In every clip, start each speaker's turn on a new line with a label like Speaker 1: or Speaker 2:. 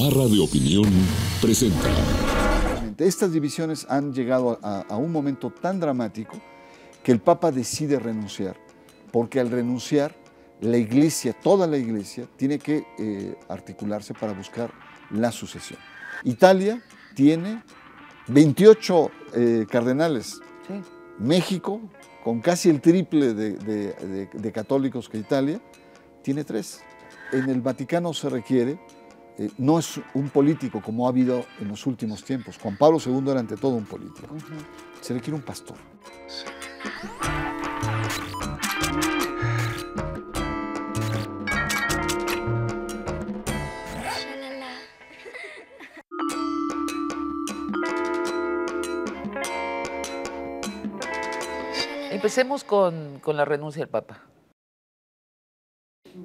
Speaker 1: Barra de Opinión presenta.
Speaker 2: Estas divisiones han llegado a un momento tan dramático que el Papa decide renunciar, porque al renunciar la Iglesia, toda la Iglesia, tiene que articularse para buscar la sucesión. Italia tiene 28 cardenales. Sí. México, con casi el triple de católicos que Italia, tiene 3. En el Vaticano se requiere, no es un político como ha habido en los últimos tiempos. Juan Pablo II era ante todo un político. Se requiere un pastor.
Speaker 3: Empecemos con la renuncia del Papa.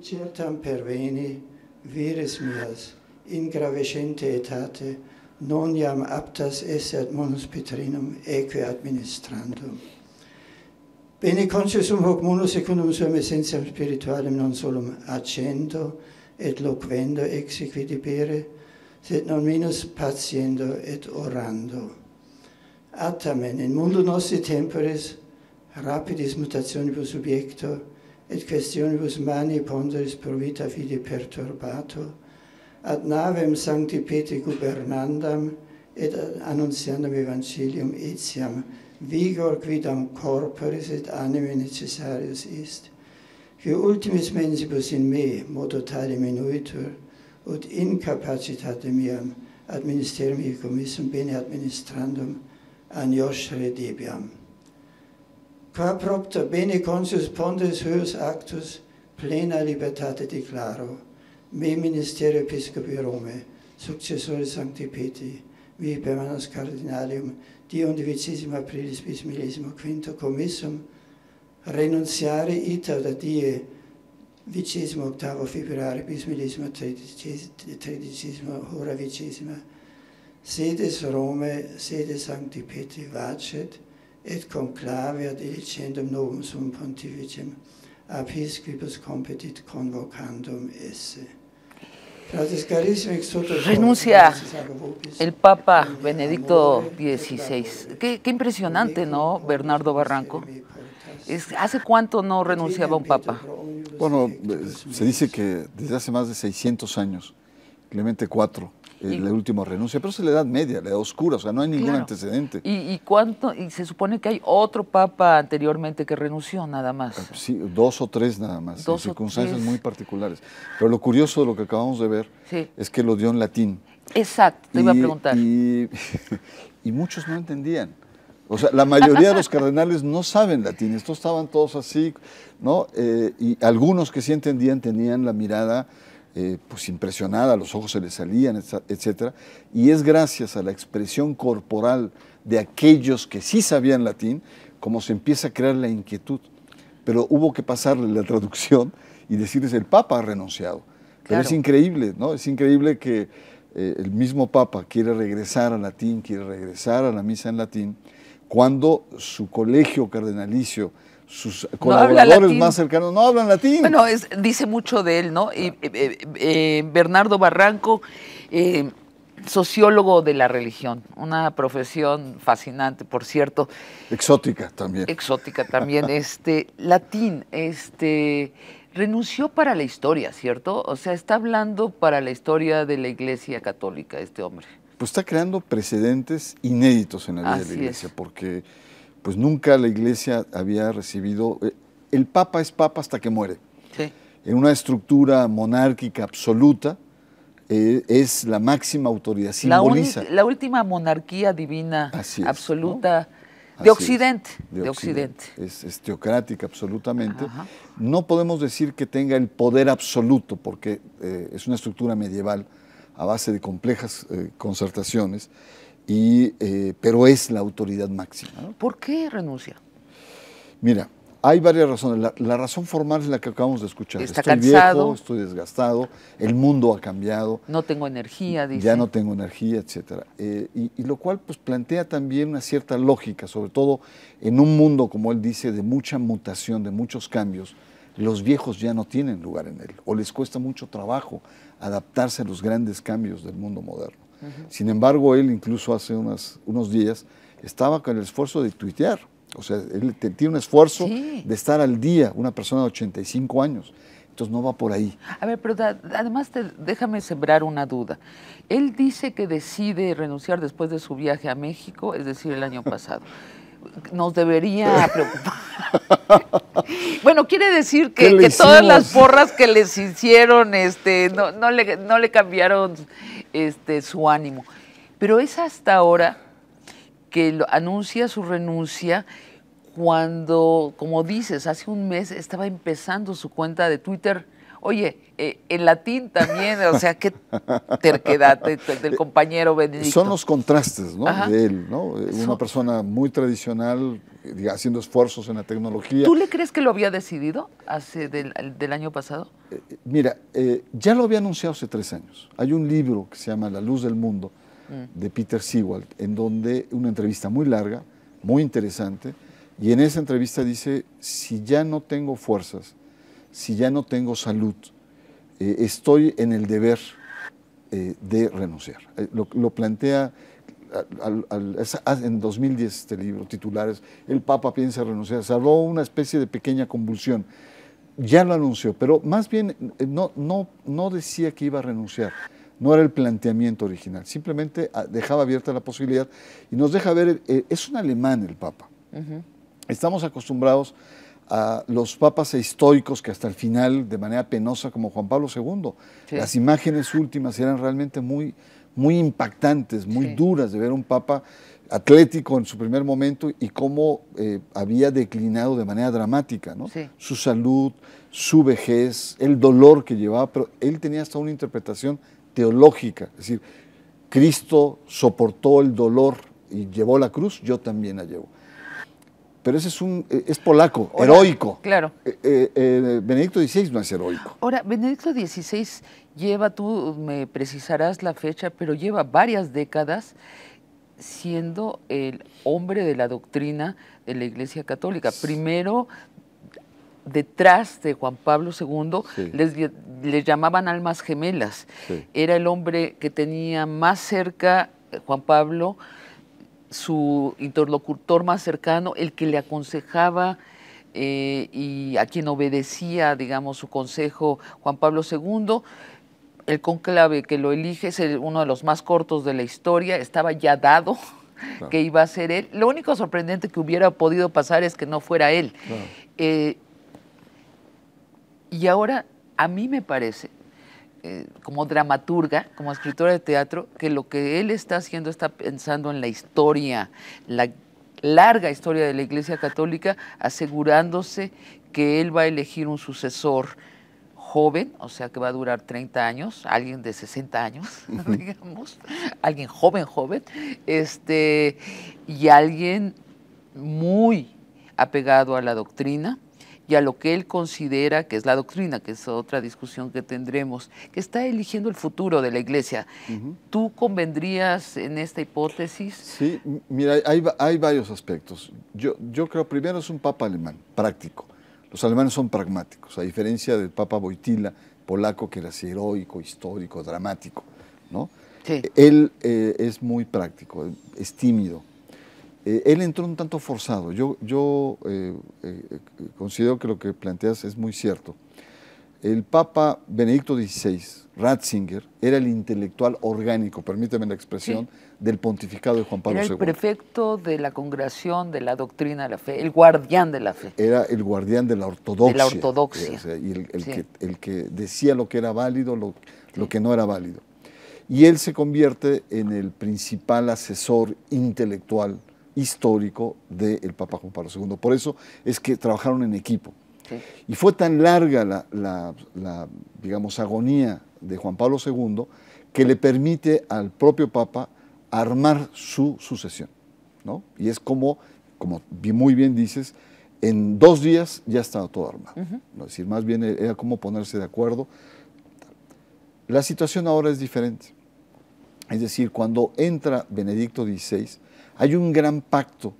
Speaker 4: Certam perveni vires mias in gravescente etate non iam aptas esse ad munus Petrinum eque administrandum. Bene consciusum hoc munus secundum suam essentiam spiritualem non solum accendo et loquendo exequi debere, sed non minus patiendo et orando. Atamen in mundo nostri temporis rapidis mutationibus subiecto et questionibus mani ponderis pro vita fide perturbato, ad navem sancti Petri gubernandam et annunciandam evangelium etiam vigor quidam corporis et anime necessarius est, qui ultimis mensibus in me modo tale minuitur, ut incapacitate meam ad ministerium ii commissum bene administrandum anioscere debiam. Qua propter bene conscius ponderis huius actus plena libertate declaro, me ministerio episcopi Rome, successore Sancti Petri, vi permanens cardinalium, die 11 aprilis bis 1015 commissum, renunciare ita da die 28 februari bis 13 hora 20, sedes Rome, sede Sancti Petri vacet, et conclave ad elicendum novum sum pontificem episcopus competit convocandum esse.
Speaker 3: Renuncia el Papa Benedicto XVI. Qué impresionante, ¿no, Bernardo Barranco? ¿Hace cuánto no renunciaba un Papa?
Speaker 2: Bueno, se dice que desde hace más de 600 años, Clemente IV, la última renuncia, pero es la Edad Media, la Edad Oscura, o sea, no hay ningún antecedente.
Speaker 3: ¿Y cuánto? Y se supone que hay otro Papa anteriormente que renunció, nada más.
Speaker 2: Sí, 2 o 3 nada más, en circunstancias muy particulares. Pero lo curioso de lo que acabamos de ver es que lo dio en latín.
Speaker 3: Exacto, te iba a preguntar.
Speaker 2: Y muchos no entendían. O sea, la mayoría de los cardenales no saben latín, estos estaban todos así, ¿no? Y algunos que sí entendían tenían la mirada pues impresionada, los ojos se les salían, etcétera, y es gracias a la expresión corporal de aquellos que sí sabían latín como se empieza a crear la inquietud. Pero hubo que pasarle la traducción y decirles el Papa ha renunciado. Pero es increíble, ¿no? Es increíble que el mismo Papa quiere regresar al latín, quiere regresar a la misa en latín, cuando su colegio cardenalicio, sus colaboradores más cercanos no hablan latín.
Speaker 3: Bueno, dice mucho de él, ¿no? Bernardo Barranco, sociólogo de la religión, una profesión fascinante, por cierto.
Speaker 2: Exótica también.
Speaker 3: Exótica también. Latín, renunció para la historia, ¿cierto? O sea, está hablando para la historia de la Iglesia Católica, este hombre.
Speaker 2: Pues está creando precedentes inéditos en la vida de la Iglesia, porque pues nunca la Iglesia había recibido. El Papa es Papa hasta que muere. Sí. En una estructura monárquica absoluta, es la máxima autoridad, simboliza.
Speaker 3: La última monarquía divina absoluta, ¿no? De Occidente.
Speaker 2: Es teocrática absolutamente. Ajá. No podemos decir que tenga el poder absoluto, porque es una estructura medieval a base de complejas concertaciones, pero es la autoridad máxima, ¿no?
Speaker 3: ¿Por qué renuncia?
Speaker 2: Mira, hay varias razones. La razón formal es la que acabamos de escuchar.
Speaker 3: Estoy cansado,
Speaker 2: viejo, estoy desgastado, el mundo ha cambiado.
Speaker 3: No tengo energía, dice.
Speaker 2: Ya no tengo energía, etc. Y lo cual pues, plantea también una cierta lógica, sobre todo en un mundo, como él dice, de mucha mutación, de muchos cambios. los viejos ya no tienen lugar en él, o les cuesta mucho trabajo adaptarse a los grandes cambios del mundo moderno. Sin embargo, él incluso hace unos días estaba con el esfuerzo de tuitear. O sea, él tiene un esfuerzo de estar al día, una persona de 85 años. Entonces no va por ahí.
Speaker 3: A ver, pero además déjame sembrar una duda. Él dice que decide renunciar después de su viaje a México, es decir, el año pasado. Nos debería preocupar. Bueno, quiere decir que todas las porras que les hicieron no le cambiaron su ánimo. Pero es hasta ahora que anuncia su renuncia cuando, como dices, hace un mes estaba empezando su cuenta de Twitter. Oye, en latín también, o sea, qué terquedad del compañero Benedicto.
Speaker 2: Son los contrastes, ¿no? De él, ¿no? Una persona muy tradicional, haciendo esfuerzos en la tecnología.
Speaker 3: ¿Tú le crees que lo había decidido del año pasado?
Speaker 2: Mira, ya lo había anunciado hace 3 años. Hay un libro que se llama La Luz del Mundo, de Peter Sewald, en donde una entrevista muy larga, muy interesante, y en esa entrevista dice, si ya no tengo fuerzas, si ya no tengo salud, estoy en el deber de renunciar. Lo plantea en 2010 este libro, titulares, el Papa piensa renunciar, salvó una especie de pequeña convulsión. Ya lo anunció, pero más bien no decía que iba a renunciar. No era el planteamiento original, simplemente dejaba abierta la posibilidad y nos deja ver, es un alemán el Papa. Estamos acostumbrados a los papas estoicos que hasta el final, de manera penosa, como Juan Pablo II, las imágenes últimas eran realmente muy impactantes, muy duras de ver un papa atlético en su primer momento y cómo había declinado de manera dramática, ¿no? Su salud, su vejez, el dolor que llevaba, pero él tenía hasta una interpretación teológica, es decir, Cristo soportó el dolor y llevó la cruz, yo también la llevo. Pero ese es polaco, heroico.
Speaker 3: Claro.
Speaker 2: Benedicto XVI no es heroico.
Speaker 3: Ahora, Benedicto XVI lleva, tú me precisarás la fecha, pero lleva varias décadas siendo el hombre de la doctrina de la Iglesia Católica. Primero, detrás de Juan Pablo II, les llamaban almas gemelas. Era el hombre que tenía más cerca, Juan Pablo, su interlocutor más cercano, el que le aconsejaba y a quien obedecía, digamos, su consejo, Juan Pablo II. El cónclave que lo elige es uno de los más cortos de la historia, estaba ya dado que iba a ser él. Lo único sorprendente que hubiera podido pasar es que no fuera él. Y ahora, a mí me parece, como dramaturga, como escritora de teatro, que lo que él está haciendo, está pensando en la historia, la larga historia de la Iglesia Católica, asegurándose que él va a elegir un sucesor joven, o sea que va a durar 30 años, alguien de 60 años, digamos, alguien joven, y alguien muy apegado a la doctrina, y a lo que él considera que es la doctrina, que es otra discusión que tendremos, que está eligiendo el futuro de la Iglesia. ¿Tú convendrías en esta hipótesis?
Speaker 2: Sí, mira, hay varios aspectos. Yo creo, primero, es un papa alemán, práctico. Los alemanes son pragmáticos, a diferencia del Papa Wojtyla, polaco, que era así heroico, histórico, dramático, ¿no? Él es muy práctico, es tímido. Él entró un tanto forzado. Yo considero que lo que planteas es muy cierto. El Papa Benedicto XVI, Ratzinger, era el intelectual orgánico, permíteme la expresión, del pontificado de Juan Pablo II.
Speaker 3: Era el prefecto de la congregación de la doctrina de la fe, el guardián de la fe.
Speaker 2: Era el guardián de la ortodoxia.
Speaker 3: De la ortodoxia.
Speaker 2: O sea, y el que decía lo que era válido, lo que no era válido. Y él se convierte en el principal asesor intelectual histórico del Papa Juan Pablo II. Por eso es que trabajaron en equipo. Y fue tan larga la digamos, agonía de Juan Pablo II que le permite al propio Papa armar su sucesión, ¿no? Y es como muy bien dices, en 2 días ya estaba todo armado. Es decir, más bien era como ponerse de acuerdo. La situación ahora es diferente. Es decir, cuando entra Benedicto XVI, hay un gran pacto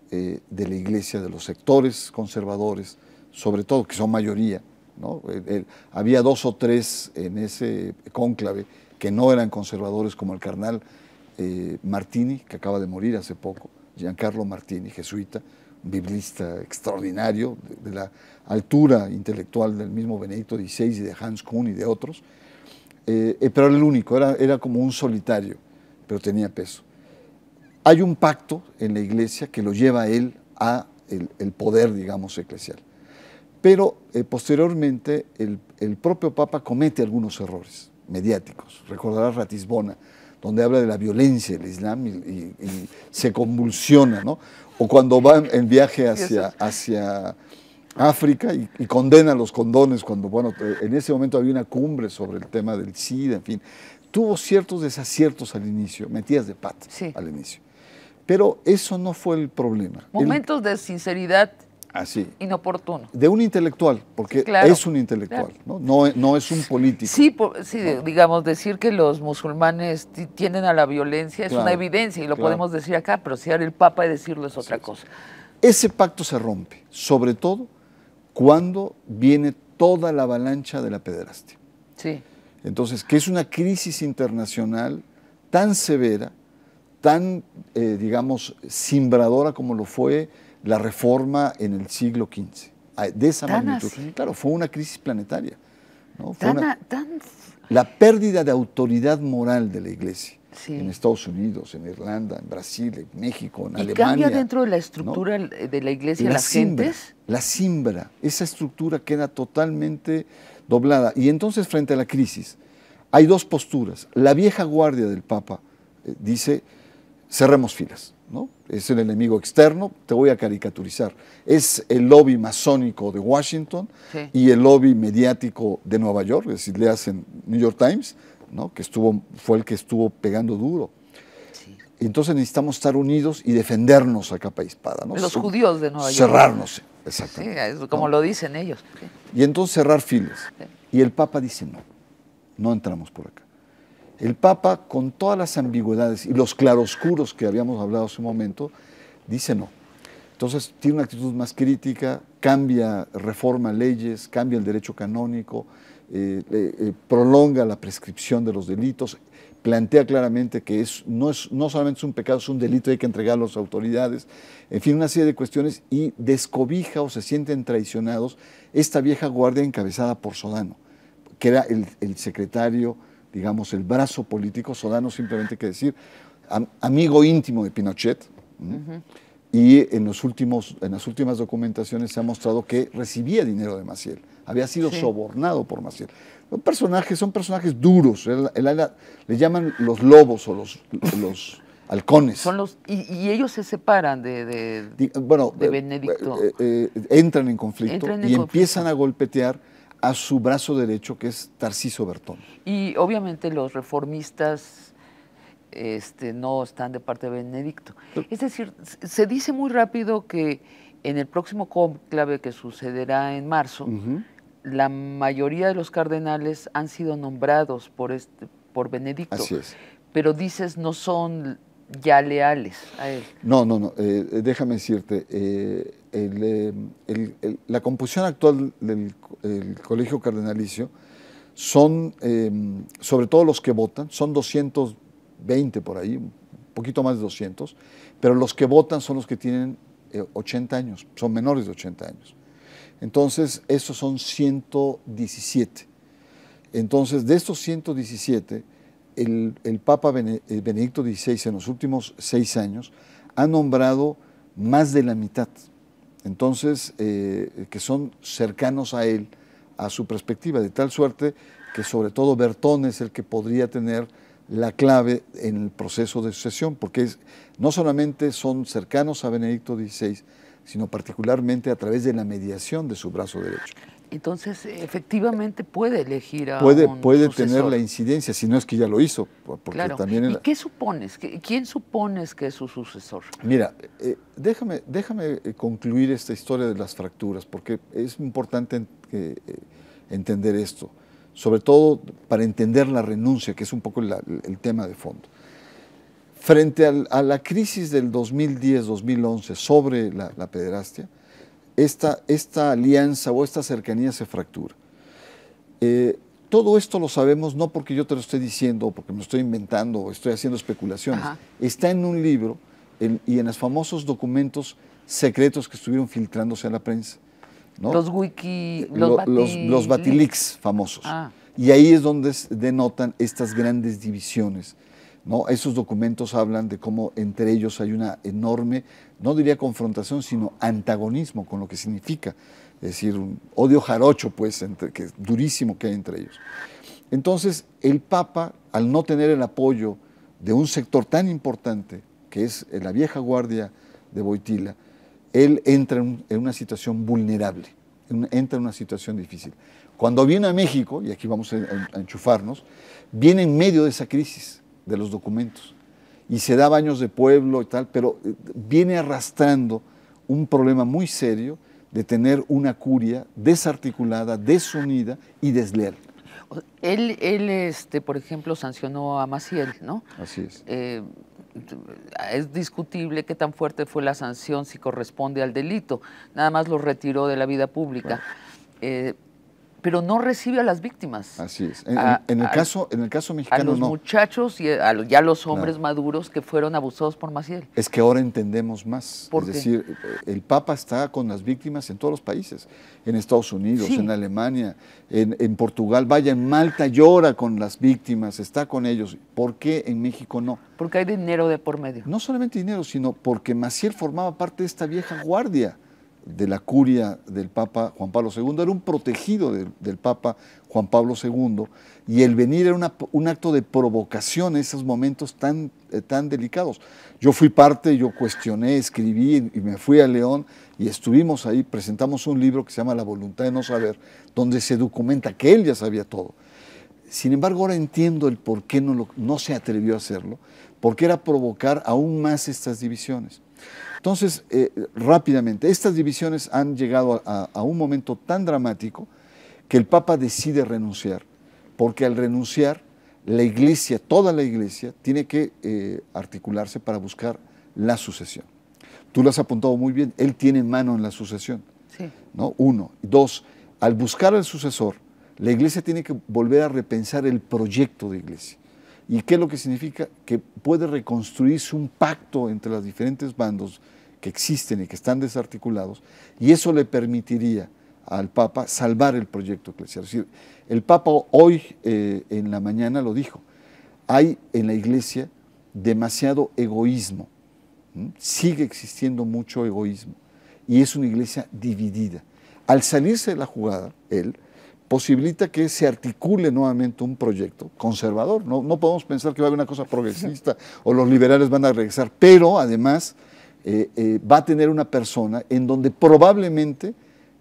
Speaker 2: de la Iglesia, de los sectores conservadores, sobre todo, que son mayoría, ¿no? Había 2 o 3 en ese cónclave que no eran conservadores, como el cardenal Martini, que acaba de morir hace poco, Giancarlo Martini, jesuita, un biblista extraordinario, de la altura intelectual del mismo Benedicto XVI y de Hans Kuhn y de otros, pero era el único, era como un solitario, pero tenía peso. Hay un pacto en la Iglesia que lo lleva a él a el poder, digamos, eclesial. Pero posteriormente el propio Papa comete algunos errores mediáticos. Recordarás Ratisbona, donde habla de la violencia del Islam y se convulsiona, ¿no? O cuando va en viaje hacia África y condena los condones, cuando, bueno, en ese momento había una cumbre sobre el tema del SIDA, en fin. Tuvo ciertos desaciertos al inicio, metidas de pata al inicio. Pero eso no fue el problema.
Speaker 3: Momentos de sinceridad inoportuno.
Speaker 2: De un intelectual, porque es un intelectual, ¿no? No es un político.
Speaker 3: Sí, digamos, decir que los musulmanes tienden a la violencia es una evidencia y lo podemos decir acá, pero si era el Papa y decirlo es otra cosa.
Speaker 2: Ese pacto se rompe, sobre todo cuando viene toda la avalancha de la pederastia.
Speaker 3: Sí.
Speaker 2: Entonces, que es una crisis internacional tan severa, tan, digamos, simbradora como lo fue la Reforma en el siglo XV, de esa magnitud. Así. Claro, fue una crisis planetaria, ¿no? Fue la pérdida de autoridad moral de la Iglesia, en Estados Unidos, en Irlanda, en Brasil, en México, en Alemania.
Speaker 3: ¿Y cambia dentro de la estructura, ¿no?, de la Iglesia las gentes?
Speaker 2: La simbra, esa estructura queda totalmente doblada. Y entonces, frente a la crisis, hay 2 posturas. La vieja guardia del Papa dice, cerremos filas, ¿no? Es el enemigo externo, te voy a caricaturizar. Es el lobby masónico de Washington y el lobby mediático de Nueva York, es decir, le hacen New York Times, ¿no?, que fue el que estuvo pegando duro. Sí. Entonces necesitamos estar unidos y defendernos a capa y espada, ¿no?
Speaker 3: Los judíos de Nueva York.
Speaker 2: Cerrarnos, exactamente.
Speaker 3: Sí, es como lo dicen ellos. Sí.
Speaker 2: Y entonces cerrar filas. Sí. Y el Papa dice no entramos por acá. El Papa, con todas las ambigüedades y los claroscuros que habíamos hablado hace un momento, dice no. Entonces tiene una actitud más crítica, reforma leyes, cambia el derecho canónico, prolonga la prescripción de los delitos, plantea claramente que no solamente es un pecado, es un delito, hay que entregarlo a las autoridades, en fin, una serie de cuestiones, y descobija o se sienten traicionados esta vieja guardia encabezada por Sodano, que era el secretario, digamos, el brazo político. Sodano, simplemente hay que decir, amigo íntimo de Pinochet, y en las últimas documentaciones se ha mostrado que recibía dinero de Maciel, había sido sobornado por Maciel. Son personajes duros, le llaman los lobos o los halcones.
Speaker 3: Y ellos se separan de Benedicto.
Speaker 2: Entran en conflicto empiezan a golpetear a su brazo derecho, que es Tarcisio Bertone.
Speaker 3: Y obviamente los reformistas no están de parte de Benedicto. Es decir, se dice muy rápido que en el próximo cónclave que sucederá en marzo, la mayoría de los cardenales han sido nombrados por Benedicto. Así es. Pero dices, no son ya leales a él.
Speaker 2: No. Déjame decirte, la composición actual del Colegio Cardenalicio son, sobre todo los que votan, son 220 por ahí, un poquito más de 200, pero los que votan son los que tienen 80 años, son menores de 80 años. Entonces, esos son 117. Entonces, de estos 117, el Papa Benedicto XVI en los últimos 6 años ha nombrado más de la mitad. Entonces, que son cercanos a él, a su perspectiva, de tal suerte que sobre todo Bertone es el que podría tener la clave en el proceso de sucesión, porque no solamente son cercanos a Benedicto XVI, sino particularmente a través de la mediación de su brazo derecho.
Speaker 3: Entonces, efectivamente puede elegir a
Speaker 2: puede
Speaker 3: un sucesor.
Speaker 2: Tener la incidencia, si no es que ya lo hizo. Porque
Speaker 3: claro.
Speaker 2: También
Speaker 3: ¿Y qué supones? ¿Quién supones que es su sucesor?
Speaker 2: Mira, déjame concluir esta historia de las fracturas, porque es importante entender esto, sobre todo para entender la renuncia, que es un poco el tema de fondo. Frente a la crisis del 2010-2011 sobre la pederastia, esta alianza o esta cercanía se fractura. Todo esto lo sabemos no porque yo te lo esté diciendo, o porque me lo estoy inventando, o estoy haciendo especulaciones.
Speaker 3: Ajá.
Speaker 2: Está en un libro y en los famosos documentos secretos que estuvieron filtrándose a la prensa, ¿no?
Speaker 3: Los wiki,
Speaker 2: los Batilix famosos.
Speaker 3: Ah.
Speaker 2: Y ahí es donde denotan estas grandes divisiones, ¿no? Esos documentos hablan de cómo entre ellos hay una enorme, no diría confrontación, sino antagonismo con lo que significa. Es decir, un odio jarocho, pues, que es durísimo que hay entre ellos. Entonces, el Papa, al no tener el apoyo de un sector tan importante, que es la vieja guardia de Wojtyła, él entra en una situación vulnerable, entra en una situación difícil. Cuando viene a México, y aquí vamos a enchufarnos, viene en medio de esa crisis de los documentos, y se da baños de pueblo y tal, pero viene arrastrando un problema muy serio de tener una curia desarticulada, desunida y desleal.
Speaker 3: Él, por ejemplo, sancionó a Maciel, ¿no?
Speaker 2: Así es.
Speaker 3: Es discutible qué tan fuerte fue la sanción, si corresponde al delito. Nada más lo retiró de la vida pública.
Speaker 2: Claro.
Speaker 3: Pero no recibe a las víctimas.
Speaker 2: Así es. En el caso mexicano,
Speaker 3: a los
Speaker 2: no.
Speaker 3: muchachos y ya los hombres
Speaker 2: Claro.
Speaker 3: maduros que fueron abusados por Maciel.
Speaker 2: Es que ahora entendemos más.
Speaker 3: ¿Por
Speaker 2: es
Speaker 3: qué?
Speaker 2: decir, el Papa está con las víctimas en todos los países. En Estados Unidos,
Speaker 3: Sí.
Speaker 2: en Alemania, en Portugal. Vaya, en Malta llora con las víctimas, está con ellos. ¿Por qué en México no?
Speaker 3: Porque hay dinero de por medio.
Speaker 2: No solamente dinero, sino porque Maciel formaba parte de esta vieja guardia de la curia del Papa Juan Pablo II, era un protegido del Papa Juan Pablo II, y el venir era un acto de provocación en esos momentos tan delicados. Yo fui parte, yo cuestioné, escribí y me fui a León y estuvimos ahí, presentamos un libro que se llama La voluntad de no saber, donde se documenta que él ya sabía todo. Sin embargo, ahora entiendo el por qué no se atrevió a hacerlo, porque era provocar aún más estas divisiones. Entonces, rápidamente, estas divisiones han llegado a un momento tan dramático que el Papa decide renunciar, porque al renunciar, la Iglesia, toda la Iglesia, tiene que articularse para buscar la sucesión. Tú lo has apuntado muy bien, él tiene mano en la sucesión,
Speaker 3: Sí.
Speaker 2: ¿no? Uno. Dos, al buscar al sucesor, la Iglesia tiene que volver a repensar el proyecto de Iglesia. ¿Y qué es lo que significa? Que puede reconstruirse un pacto entre los diferentes bandos que existen y que están desarticulados, y eso le permitiría al Papa salvar el proyecto eclesial. Es decir, el Papa hoy en la mañana lo dijo, hay en la Iglesia demasiado egoísmo, sigue existiendo mucho egoísmo, y es una Iglesia dividida. Al salirse de la jugada, él posibilita que se articule nuevamente un proyecto conservador. No podemos pensar que va a haber una cosa progresista o los liberales van a regresar, pero además va a tener una persona en donde probablemente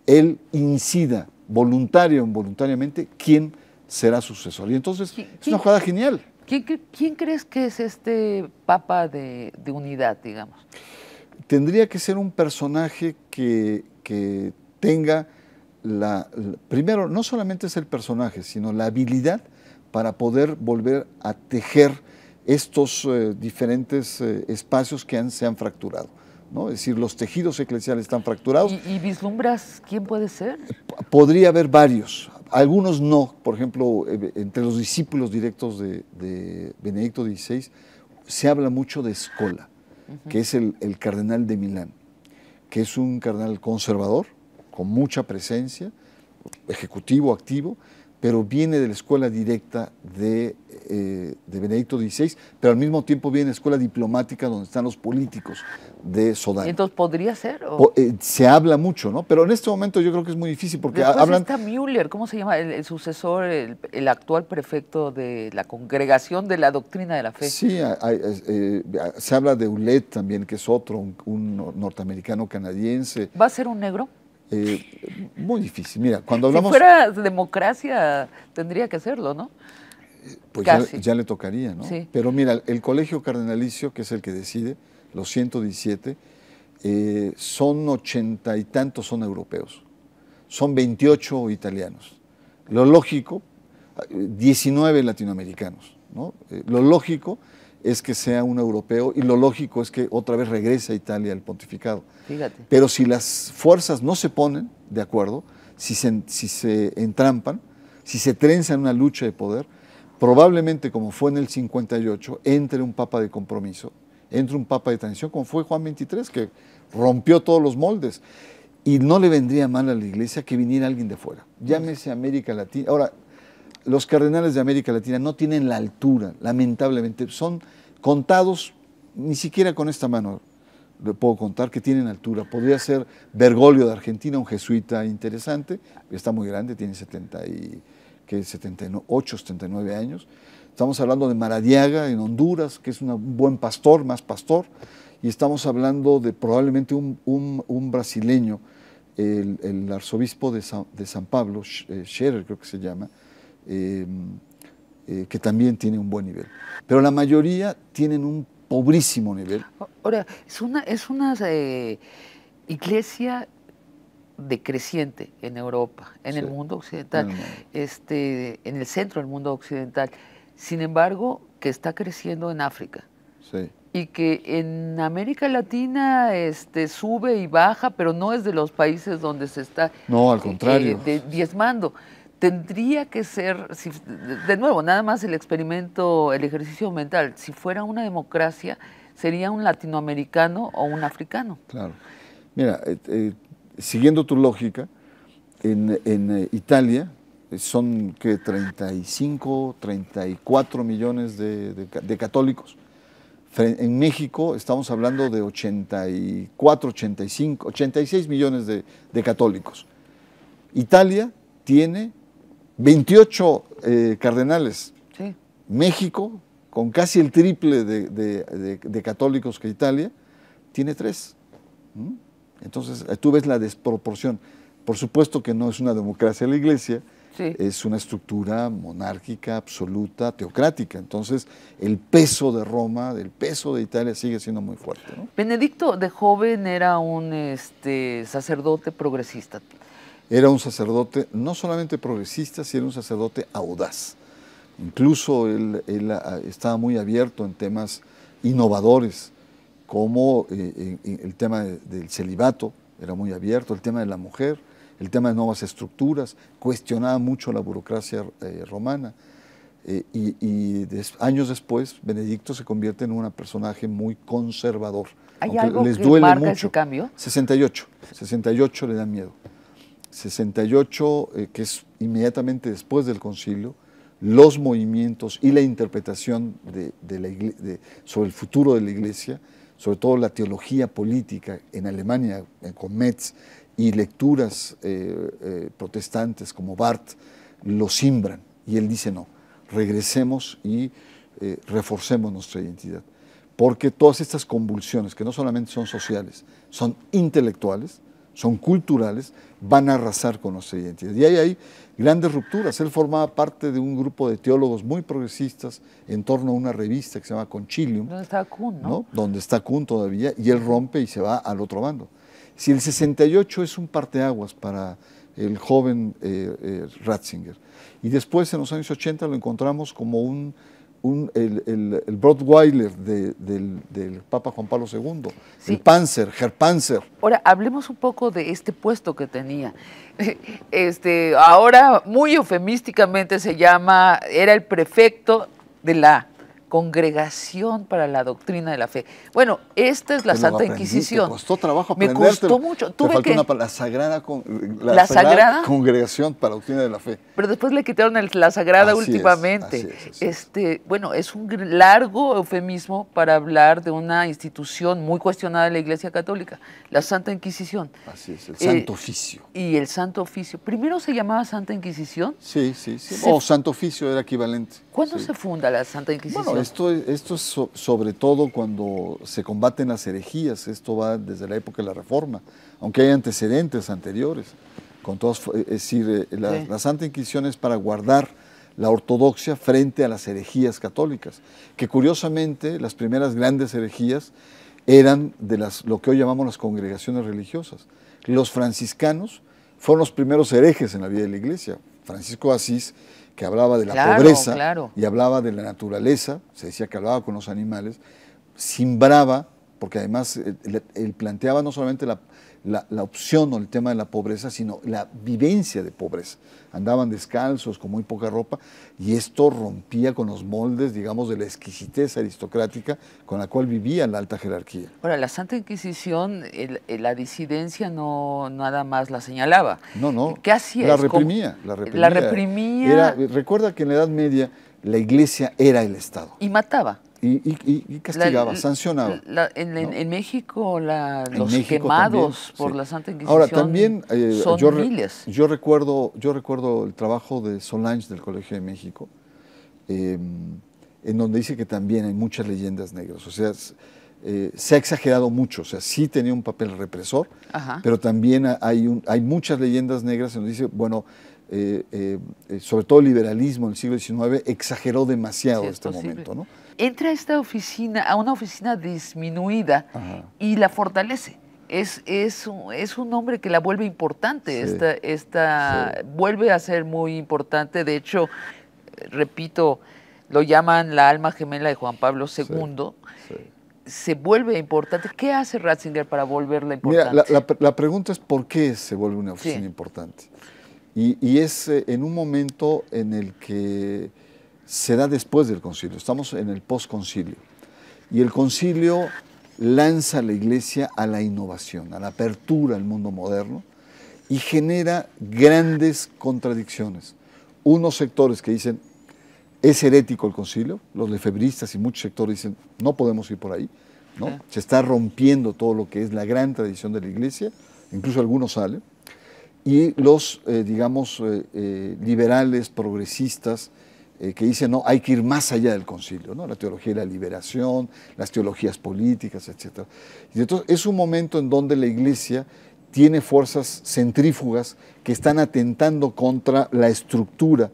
Speaker 2: él incida voluntario o involuntariamente quién será su sucesor. Y entonces es una jugada genial.
Speaker 3: ¿Quién crees que es este Papa de unidad, digamos?
Speaker 2: Tendría que ser un personaje que tenga primero, no solamente es el personaje, sino la habilidad para poder volver a tejer estos diferentes espacios que se han fracturado, ¿no? Es decir, los tejidos eclesiales están fracturados.
Speaker 3: ¿Y vislumbras quién puede ser?
Speaker 2: Podría haber varios, algunos no. Por ejemplo, entre los discípulos directos de Benedicto XVI se habla mucho de Scola, que es el cardenal de Milán, que es un cardenal conservador, con mucha presencia, ejecutivo, activo, pero viene de la escuela directa de Benedicto XVI, pero al mismo tiempo viene de la escuela diplomática donde están los políticos de Sodano.
Speaker 3: Entonces, ¿podría ser?
Speaker 2: Se habla mucho, ¿no? Pero en este momento yo creo que es muy difícil porque
Speaker 3: Después
Speaker 2: hablan...
Speaker 3: está Müller, ¿cómo se llama? El sucesor, el actual prefecto de la Congregación de la Doctrina de la Fe.
Speaker 2: Sí, se habla de Ulet también, que es otro, un norteamericano canadiense.
Speaker 3: ¿Va a ser un negro?
Speaker 2: Muy difícil. Mira, cuando hablamos...
Speaker 3: Si fuera democracia, tendría que serlo, ¿no?
Speaker 2: Pues
Speaker 3: Casi.
Speaker 2: ya le tocaría, ¿no?
Speaker 3: Sí.
Speaker 2: Pero mira, el colegio cardenalicio, que es el que decide, los 117, son 80 y tantos son europeos, son 28 italianos. Lo lógico, 19 latinoamericanos, ¿no? Lo lógico es que sea un europeo y lo lógico es que otra vez regrese a Italia el pontificado.
Speaker 3: Fíjate.
Speaker 2: Pero si las fuerzas no se ponen de acuerdo, si se entrampan, si se trenza en una lucha de poder, probablemente como fue en el 58, entre un papa de compromiso, entre un papa de transición, como fue Juan XXIII, que rompió todos los moldes. Y no le vendría mal a la Iglesia que viniera alguien de fuera. Llámese América Latina. Ahora, los cardenales de América Latina no tienen la altura, lamentablemente. Son contados, ni siquiera con esta mano le puedo contar, que tienen altura. Podría ser Bergoglio de Argentina, un jesuita interesante, está muy grande, tiene 78, 79 años. Estamos hablando de Maradiaga en Honduras, que es un buen pastor, más pastor. Y estamos hablando de probablemente un brasileño, el arzobispo de San Pablo, Scherer creo que se llama, que también tiene un buen nivel. Pero la mayoría tienen un pobrísimo nivel.
Speaker 3: Ahora, es una iglesia decreciente en Europa, en el mundo occidental, en el centro del mundo occidental. Sin embargo, que está creciendo en África.
Speaker 2: Sí.
Speaker 3: Y que en América Latina sube y baja, pero no es de los países donde se está
Speaker 2: no, al contrario.
Speaker 3: Diezmando. Tendría que ser, de nuevo, nada más el experimento, el ejercicio mental, si fuera una democracia, sería un latinoamericano o un africano.
Speaker 2: Claro. Mira, siguiendo tu lógica, en Italia son que 35, 34 millones de católicos. En México estamos hablando de 84, 85, 86 millones de católicos. Italia tiene 28 cardenales.
Speaker 3: Sí.
Speaker 2: México, con casi el triple de católicos que Italia, tiene 3. Entonces, tú ves la desproporción. Por supuesto que no es una democracia la Iglesia, sí. Es una estructura monárquica, absoluta, teocrática. Entonces, el peso de Roma, el peso de Italia sigue siendo muy fuerte, ¿no?
Speaker 3: Benedicto de joven era un sacerdote progresista.
Speaker 2: Era un sacerdote no solamente progresista, sino era un sacerdote audaz. Incluso él estaba muy abierto en temas innovadores, como el tema del celibato, era muy abierto, el tema de la mujer, el tema de nuevas estructuras, cuestionaba mucho la burocracia romana. Años después, Benedicto se convierte en un personaje muy conservador.
Speaker 3: ¿Hay algo les duele que marca mucho. Ese cambio?
Speaker 2: 68 le da miedo. 68, que es inmediatamente después del concilio, los movimientos y la interpretación sobre el futuro de la Iglesia, sobre todo la teología política en Alemania, con Metz, y lecturas protestantes como Barth, lo simbran. Y él dice, no, regresemos y reforcemos nuestra identidad. Porque todas estas convulsiones, que no solamente son sociales, son intelectuales, son culturales, van a arrasar con nuestra identidad. Y ahí hay grandes rupturas. Él formaba parte de un grupo de teólogos muy progresistas en torno a una revista que se llama Concilium.
Speaker 3: Donde está Kuhn, ¿no?
Speaker 2: Donde está Kuhn todavía, y él rompe y se va al otro bando. Si el 68 es un parteaguas para el joven Ratzinger, y después en los años 80 lo encontramos como el Rottweiler del Papa Juan Pablo II, sí. El Panzer, Herr Panzer.
Speaker 3: Ahora, hablemos un poco de este puesto que tenía. Ahora, muy eufemísticamente era el prefecto de la Congregación para la Doctrina de la Fe. Bueno, esta es la Santa Inquisición.
Speaker 2: Me costó trabajo
Speaker 3: Me costó mucho.
Speaker 2: La Sagrada Congregación para la Doctrina de la Fe.
Speaker 3: Pero después le quitaron la Sagrada últimamente. Bueno, es un largo eufemismo para hablar de una institución muy cuestionada de la Iglesia Católica, la Santa Inquisición.
Speaker 2: Así es, el Santo Oficio.
Speaker 3: Y el Santo Oficio. ¿Primero se llamaba Santa Inquisición?
Speaker 2: Sí. O Santo Oficio era equivalente.
Speaker 3: ¿Cuándo se funda la Santa Inquisición?
Speaker 2: Bueno, esto es sobre todo cuando se combaten las herejías. Esto va desde la época de la Reforma, aunque hay antecedentes anteriores. Es decir, la Santa Inquisición es para guardar la ortodoxia frente a las herejías católicas, que curiosamente las primeras grandes herejías eran de lo que hoy llamamos las congregaciones religiosas. Los franciscanos fueron los primeros herejes en la vida de la Iglesia. Francisco de Asís, que hablaba de la
Speaker 3: Claro,
Speaker 2: pobreza
Speaker 3: claro.
Speaker 2: y hablaba de la naturaleza, se decía que hablaba con los animales, simbraba, porque además él planteaba no solamente la opción o el tema de la pobreza, sino la vivencia de pobreza. Andaban descalzos, con muy poca ropa, y esto rompía con los moldes, digamos, de la exquisitez aristocrática con la cual vivía la alta jerarquía.
Speaker 3: Ahora, la Santa Inquisición, la disidencia no nada más la señalaba.
Speaker 2: No, no.
Speaker 3: ¿Qué hacía?
Speaker 2: La reprimía, la reprimía.
Speaker 3: La reprimía.
Speaker 2: Recuerda que en la Edad Media la iglesia era el Estado.
Speaker 3: Y mataba.
Speaker 2: Y castigaba, sancionaba.
Speaker 3: En México, los
Speaker 2: México
Speaker 3: quemados
Speaker 2: también,
Speaker 3: por
Speaker 2: sí.
Speaker 3: la Santa Inquisición
Speaker 2: Ahora, también
Speaker 3: son miles.
Speaker 2: Yo recuerdo el trabajo de Solange del Colegio de México, en donde dice que también hay muchas leyendas negras. O sea, se ha exagerado mucho. O sea, sí tenía un papel represor,
Speaker 3: Ajá.
Speaker 2: pero también hay muchas leyendas negras en donde dice, bueno, sobre todo el liberalismo en el siglo XIX exageró demasiado
Speaker 3: Sí, es
Speaker 2: este
Speaker 3: posible.
Speaker 2: momento, ¿no?
Speaker 3: Entra a una oficina disminuida
Speaker 2: Ajá.
Speaker 3: y la fortalece. Es un hombre que la vuelve importante,
Speaker 2: Sí.
Speaker 3: vuelve a ser muy importante. De hecho, repito, lo llaman la alma gemela de Juan Pablo II.
Speaker 2: Sí.
Speaker 3: Se vuelve importante. ¿Qué hace Ratzinger para volverla
Speaker 2: Mira,
Speaker 3: importante?
Speaker 2: la pregunta es ¿por qué se vuelve una oficina importante? Y es en un momento en el que se da después del concilio, estamos en el postconcilio. Y el concilio lanza a la iglesia a la innovación, a la apertura al mundo moderno y genera grandes contradicciones. Unos sectores que dicen, es herético el concilio, los lefebristas y muchos sectores dicen, no podemos ir por ahí, ¿no?
Speaker 3: Sí.
Speaker 2: Se está rompiendo todo lo que es la gran tradición de la iglesia, incluso algunos salen. Y los, liberales, progresistas, que dicen, no, hay que ir más allá del concilio, ¿no? La teología de la liberación, las teologías políticas, etc. Y entonces es un momento en donde la iglesia tiene fuerzas centrífugas que están atentando contra la estructura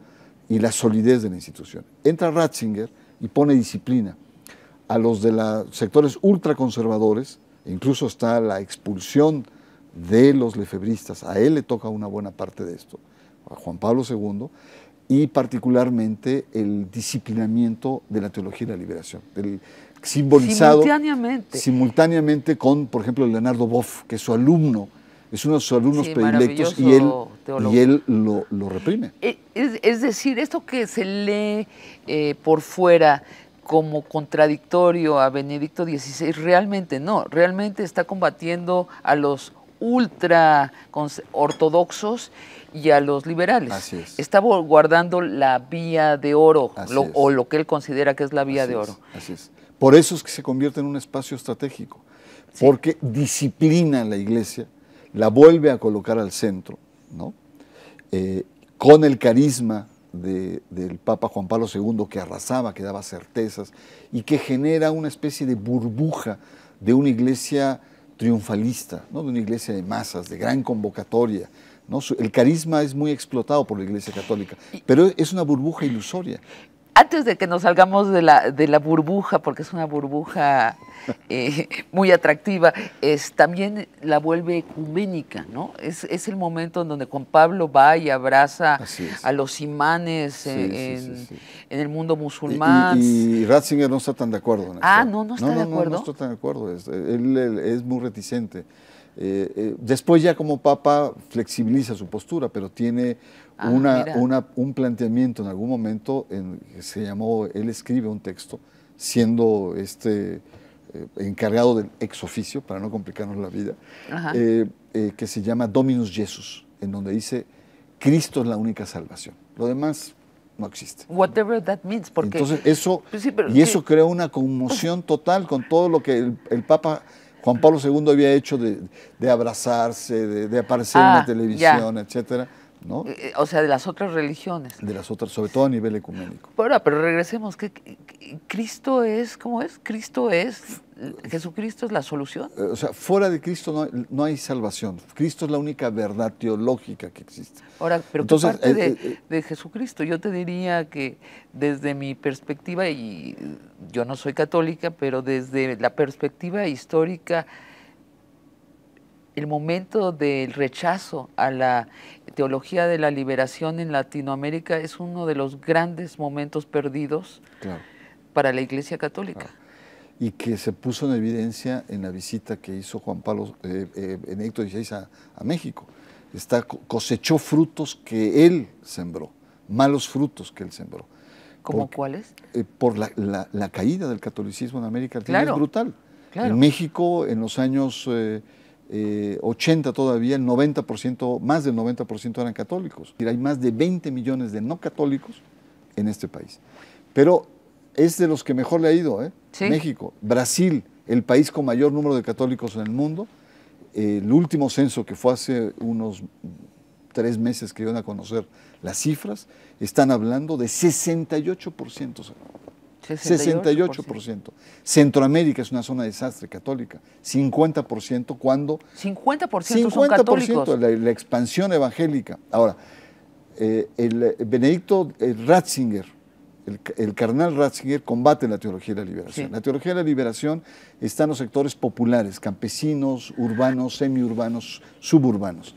Speaker 2: y la solidez de la institución. Entra Ratzinger y pone disciplina a los de los sectores ultraconservadores, incluso está la expulsión de los lefebristas, a él le toca una buena parte de esto, a Juan Pablo II, y particularmente el disciplinamiento de la teología de la liberación, simbolizado simultáneamente con, por ejemplo, Leonardo Boff, que es su alumno, es uno de sus alumnos predilectos, y él lo reprime.
Speaker 3: Es decir, esto que se lee por fuera como contradictorio a Benedicto XVI, realmente no, realmente está combatiendo a los ultra ortodoxos y a los liberales.
Speaker 2: Así es.
Speaker 3: Está guardando la vía de oro,
Speaker 2: o
Speaker 3: lo que él considera que es la vía de oro.
Speaker 2: Así es. Por eso es que se convierte en un espacio estratégico, porque disciplina a la iglesia, la vuelve a colocar al centro, ¿no? Con el carisma del Papa Juan Pablo II, que arrasaba, que daba certezas y que genera una especie de burbuja de una iglesia triunfalista, ¿no? De una iglesia de masas, de gran convocatoria, ¿no? El carisma es muy explotado por la Iglesia Católica, pero es una burbuja ilusoria.
Speaker 3: Antes de que nos salgamos de la burbuja, porque es una burbuja muy atractiva, también la vuelve ecuménica, ¿no? Es el momento en donde Juan Pablo va y abraza a los imanes en el mundo musulmán.
Speaker 2: Y Ratzinger no está tan de acuerdo en esto.
Speaker 3: No está de acuerdo.
Speaker 2: No está tan de acuerdo. Él es muy reticente. Después ya como papa flexibiliza su postura, pero tiene un planteamiento en algún momento que se llamó, él escribe un texto, siendo encargado del ex oficio, para no complicarnos la vida, que se llama Dominus Jesus, en donde dice, Cristo es la única salvación. Lo demás no existe.
Speaker 3: Whatever that means. Porque,
Speaker 2: entonces eso crea una conmoción total con todo lo que el Papa Juan Pablo II había hecho de abrazarse, de aparecer en la televisión, etcétera, ¿no?
Speaker 3: O sea, de las otras religiones.
Speaker 2: De las otras, sobre todo a nivel ecuménico.
Speaker 3: Pero regresemos, que Cristo es, ¿cómo es? Jesucristo es la solución.
Speaker 2: O sea, fuera de Cristo no hay salvación. Cristo es la única verdad teológica que existe.
Speaker 3: Ahora, pero entonces, parte de Jesucristo, yo te diría que desde mi perspectiva, y yo no soy católica, pero desde la perspectiva histórica, el momento del rechazo a la teología de la liberación en Latinoamérica es uno de los grandes momentos perdidos para la Iglesia Católica.
Speaker 2: Y que se puso en evidencia en la visita que hizo Benedicto XVI a México. Cosechó frutos que él sembró, malos frutos que él sembró.
Speaker 3: ¿Cómo cuáles?
Speaker 2: Por la caída del catolicismo en América Latina. Es brutal.
Speaker 3: Claro.
Speaker 2: En México, en los años 80 todavía, el 90%, más del 90% eran católicos. Hay más de 20 millones de no católicos en este país. Pero es de los que mejor le ha ido,
Speaker 3: ¿Sí?
Speaker 2: México. Brasil, el país con mayor número de católicos en el mundo. El último censo que fue hace unos 3 meses que iban a conocer las cifras, están hablando de 68%. 68%. Centroamérica es una zona de desastre católica. 50% cuando...
Speaker 3: 50% son católicos.
Speaker 2: La expansión evangélica. Ahora, el Benedicto Ratzinger, el cardenal Ratzinger, combate la teología de la liberación.
Speaker 3: Sí.
Speaker 2: La teología de la liberación está en los sectores populares, campesinos, urbanos, semiurbanos, suburbanos.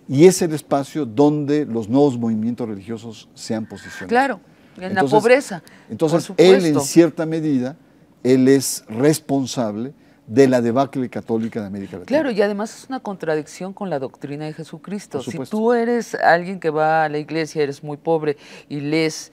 Speaker 2: Y es el espacio donde los nuevos movimientos religiosos se han posicionado.
Speaker 3: Claro, en la pobreza.
Speaker 2: Entonces, él en cierta medida, él es responsable de la debacle católica de América Latina.
Speaker 3: Claro, y además es una contradicción con la doctrina de Jesucristo.
Speaker 2: Por
Speaker 3: Si
Speaker 2: supuesto.
Speaker 3: tú eres alguien que va a la iglesia, eres muy pobre y lees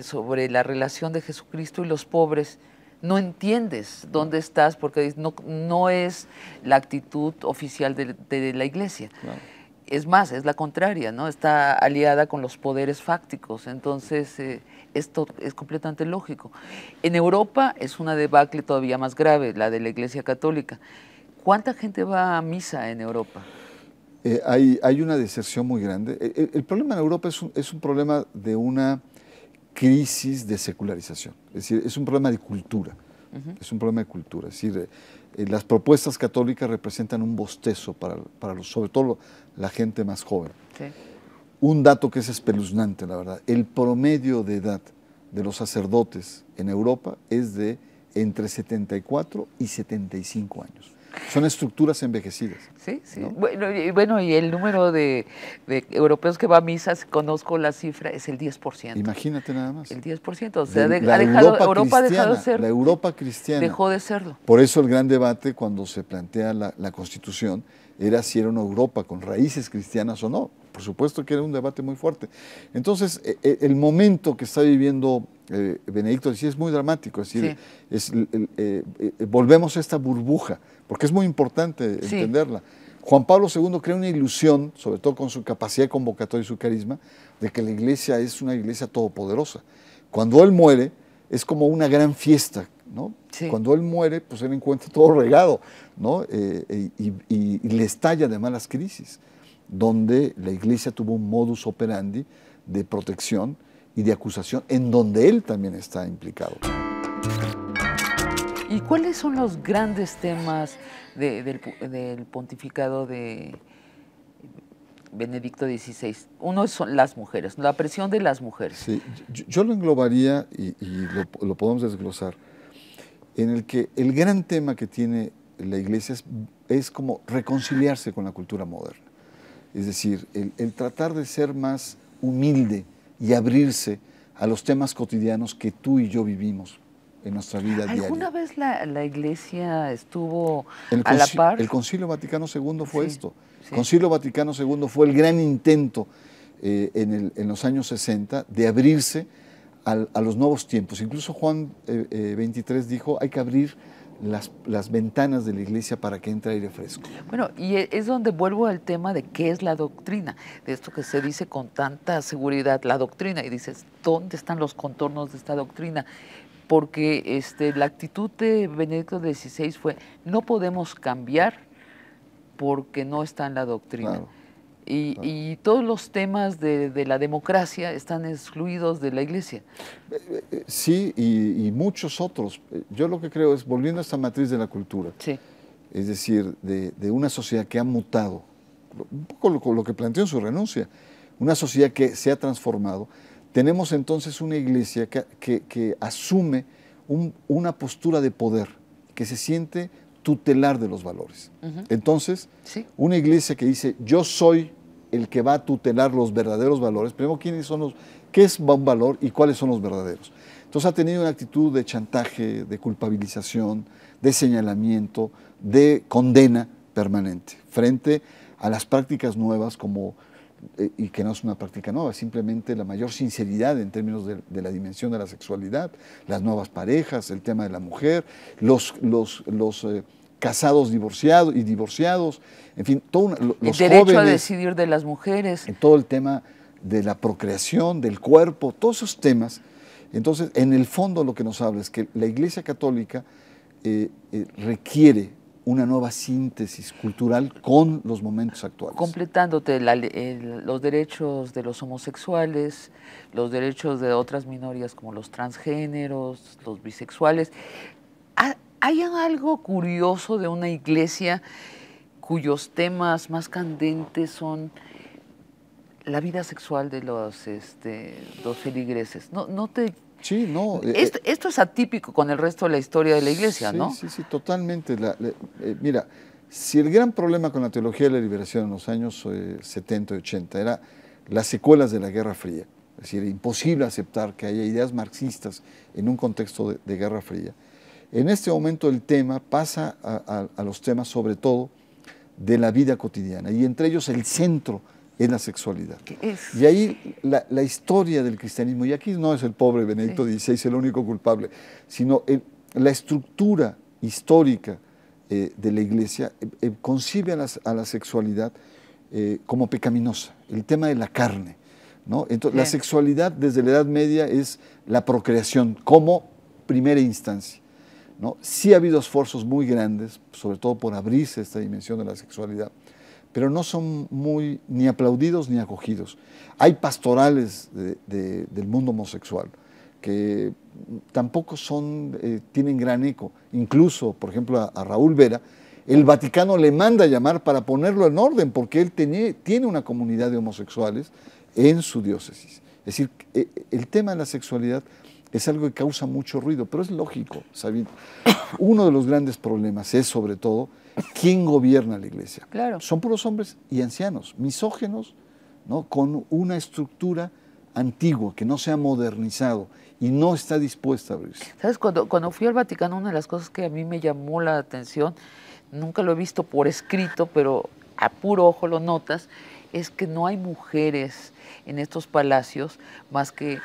Speaker 3: sobre la relación de Jesucristo y los pobres, no entiendes dónde estás porque no es la actitud oficial de la iglesia.
Speaker 2: Claro.
Speaker 3: Es más, es la contraria, ¿no? Está aliada con los poderes fácticos, entonces esto es completamente lógico. En Europa es una debacle todavía más grave, la de la Iglesia Católica. ¿Cuánta gente va a misa en Europa?
Speaker 2: Hay una deserción muy grande. El problema en Europa es un problema de una crisis de secularización, es decir, es un problema de cultura. Es un problema de cultura, es decir, las propuestas católicas representan un bostezo sobre todo la gente más joven.
Speaker 3: Sí.
Speaker 2: Un dato que es espeluznante, la verdad, el promedio de edad de los sacerdotes en Europa es de entre 74 y 75 años. Son estructuras envejecidas.
Speaker 3: Sí, sí.
Speaker 2: ¿No?
Speaker 3: Bueno, y el número de europeos que va a misa, conozco la cifra, es el 10%.
Speaker 2: Imagínate nada más.
Speaker 3: El 10%, o sea,
Speaker 2: Europa
Speaker 3: ha dejado de ser.
Speaker 2: La Europa cristiana.
Speaker 3: Dejó de serlo.
Speaker 2: Por eso el gran debate cuando se plantea la Constitución era si era una Europa con raíces cristianas o no. Por supuesto que era un debate muy fuerte. Entonces, el momento que está viviendo Benedicto XVI es muy dramático. Es decir, volvemos a esta burbuja, porque es muy importante entenderla. Juan Pablo II crea una ilusión, sobre todo con su capacidad convocatoria y su carisma, de que la iglesia es una iglesia todopoderosa. Cuando él muere, es como una gran fiesta, ¿no?
Speaker 3: Sí.
Speaker 2: Cuando él muere, pues él encuentra todo regado, ¿no? Y le estalla de malas crisis, donde la iglesia tuvo un modus operandi de protección y de acusación, en donde él también está implicado.
Speaker 3: ¿Y cuáles son los grandes temas del pontificado de Benedicto XVI? Uno son las mujeres, la presión de las mujeres.
Speaker 2: Sí, yo lo englobaría, y lo podemos desglosar, en el que el gran tema que tiene la iglesia es como reconciliarse con la cultura moderna. Es decir, el tratar de ser más humilde y abrirse a los temas cotidianos que tú y yo vivimos en nuestra vida diaria.
Speaker 3: ¿Alguna vez la iglesia estuvo a la par?
Speaker 2: El Concilio Vaticano II fue esto.
Speaker 3: Sí.
Speaker 2: El Concilio Vaticano II fue el gran intento en los años 60 de abrirse a los nuevos tiempos. Incluso Juan XXIII dijo, hay que abrir las ventanas de la iglesia para que entre aire fresco.
Speaker 3: Bueno, y es donde vuelvo al tema de qué es la doctrina, de esto que se dice con tanta seguridad, la doctrina, y dices, ¿dónde están los contornos de esta doctrina? Porque la actitud de Benedicto XVI fue, no podemos cambiar porque no está en la doctrina.
Speaker 2: Claro.
Speaker 3: Y todos los temas de la democracia están excluidos de la iglesia.
Speaker 2: Sí, y muchos otros. Yo lo que creo es, volviendo a esta matriz de la cultura,
Speaker 3: Sí.
Speaker 2: es decir, de una sociedad que ha mutado, un poco lo que planteó en su renuncia, una sociedad que se ha transformado, tenemos entonces una iglesia que asume una postura de poder, que se siente tutelar de los valores. Entonces,
Speaker 3: Sí.
Speaker 2: una iglesia que dice, yo soy el que va a tutelar los verdaderos valores, primero, ¿qué es un valor y cuáles son los verdaderos? Entonces ha tenido una actitud de chantaje, de culpabilización, de señalamiento, de condena permanente frente a las prácticas nuevas y que no es una práctica nueva, simplemente la mayor sinceridad en términos de la dimensión de la sexualidad, las nuevas parejas, el tema de la mujer, los casados divorciados y divorciados, en fin, los
Speaker 3: el derecho a
Speaker 2: jóvenes,
Speaker 3: decidir de las mujeres.
Speaker 2: en todo el tema de la procreación, del cuerpo, todos esos temas. Entonces, en el fondo lo que nos habla es que la Iglesia Católica requiere una nueva síntesis cultural con los momentos actuales.
Speaker 3: Completándote los derechos de los homosexuales, los derechos de otras minorías como los transgéneros, los bisexuales. ¿Hay algo curioso de una iglesia cuyos temas más candentes son la vida sexual de los feligreses? ¿No te...?
Speaker 2: Sí, no.
Speaker 3: Esto es atípico con el resto de la historia de la iglesia,
Speaker 2: sí,
Speaker 3: ¿no?
Speaker 2: Sí, totalmente. Mira, si el gran problema con la teología de la liberación en los años 70 y 80 era las secuelas de la Guerra Fría, es decir, imposible aceptar que haya ideas marxistas en un contexto de Guerra Fría, en este momento el tema pasa a los temas sobre todo de la vida cotidiana y entre ellos el centro es la sexualidad. Y ahí la historia del cristianismo, y aquí no es el pobre Benedicto XVI el único culpable, sino la estructura histórica de la Iglesia concibe a la sexualidad como pecaminosa, el tema de la carne, ¿no? Entonces, la sexualidad desde la Edad Media es la procreación como primera instancia, ¿no? Sí ha habido esfuerzos muy grandes, sobre todo por abrirse esta dimensión de la sexualidad, pero no son ni aplaudidos ni acogidos. Hay pastorales del mundo homosexual que tampoco tienen gran eco. Incluso, por ejemplo, a Raúl Vera, el Vaticano le manda a llamar para ponerlo en orden, porque él tiene una comunidad de homosexuales en su diócesis. Es decir, el tema de la sexualidad es algo que causa mucho ruido, pero es lógico, Sabine. Uno de los grandes problemas es, sobre todo, ¿quién gobierna la Iglesia?
Speaker 3: Claro.
Speaker 2: Son puros hombres y ancianos, misógenos, ¿no? Con una estructura antigua que no se ha modernizado y no está dispuesta a abrirse.
Speaker 3: ¿Sabes? Cuando fui al Vaticano, una de las cosas que a mí me llamó la atención, nunca lo he visto por escrito, pero a puro ojo lo notas, es que no hay mujeres en estos palacios más que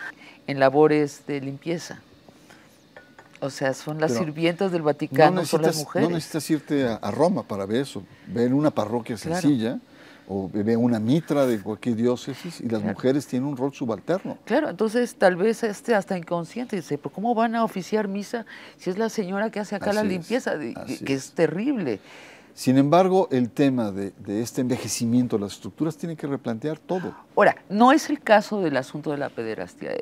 Speaker 3: en labores de limpieza. O sea, son las sirvientas del Vaticano, son las mujeres.
Speaker 2: No necesitas irte a Roma para ver eso. Ver una parroquia sencilla o ver una mitra de cualquier diócesis y las mujeres tienen un rol subalterno.
Speaker 3: Claro, entonces tal vez hasta inconsciente dice, ¿pero cómo van a oficiar misa si es la señora que hace acá la limpieza? Que es terrible.
Speaker 2: Sin embargo, el tema de este envejecimiento de las estructuras tiene que replantear todo.
Speaker 3: Ahora, no es el caso del asunto de la pederastia.